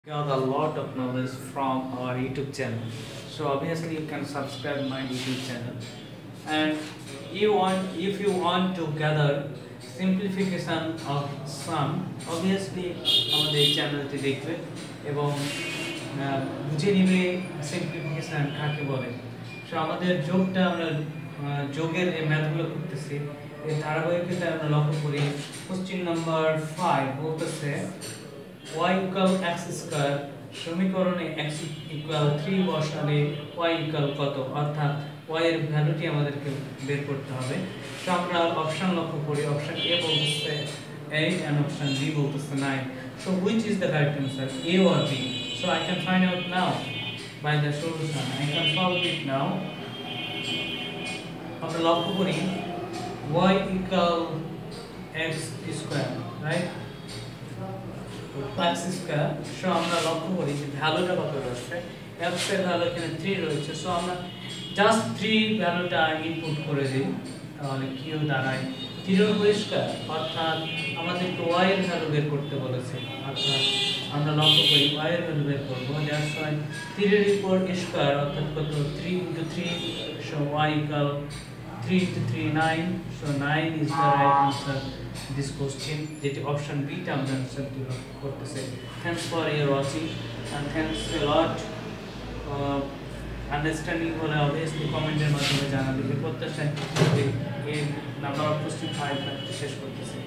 Got a lot of knowledge from our YouTube channel. So obviously you can subscribe my YouTube channel. And if you want to gather simplification of sum, obviously আমাদের এই চ্যানেলটি দেখবে এবং বুঝে নিবে simplification কাকে বলে। So আমাদের যোগটা আমরা যোগের এই ম্যাথগুলো করতেছি, এই ধারাবাহিকতা আমরা লক্ষ্য করি। কোশ্চেন নাম্বার 5 বলতেছে y equal x square সমীকরণে x equal 3 বসালে y equal কত, অর্থাৎ y এর ভ্যালুটি আমাদেরকে বের করতে হবে। তো আমরা অপশন লক্ষ্য করি, অপশন A বলতেছে 8 and অপশন B বলতেছে 9. So which is the correct answer, A or B? So I can find out now by the solution. I can solve it now. আমরা লক্ষ্য করি y equal x square, right? x square. So আমরা লক্ষ্য করি যে ভ্যালুটা কত রয়েছে, x এর ভ্যালু এখানে 3 রয়েছে। সো আমরা জাস্ট 3 ভ্যালুটা ইনপুট করে দিই, তাহলে কি দাঁড়ায় 3 এর উপর স্কয়ার, অর্থাৎ আমাদের y এর ভ্যালু বের করতে বলেছে। অর্থাৎ আমরা লক্ষ্য করি y এর ভ্যালু বের করব, দ্যাটস ওয়াই 3 এর উপর স্কয়ার অর্থাৎ কত 3 * 3, so y equal 3 * 3 9. So 9 is the right answer this question, যেটি অপশন বি টা আমরা আনসার করতেছে। Thanks for your watching and thanks a lot. Understanding হলে অবভিয়াসলি কমেন্টের মাধ্যমে জানাবে। প্রত্যাশা এই নাম্বার অফ কোশ্চেন 5 শেষ করতেছি।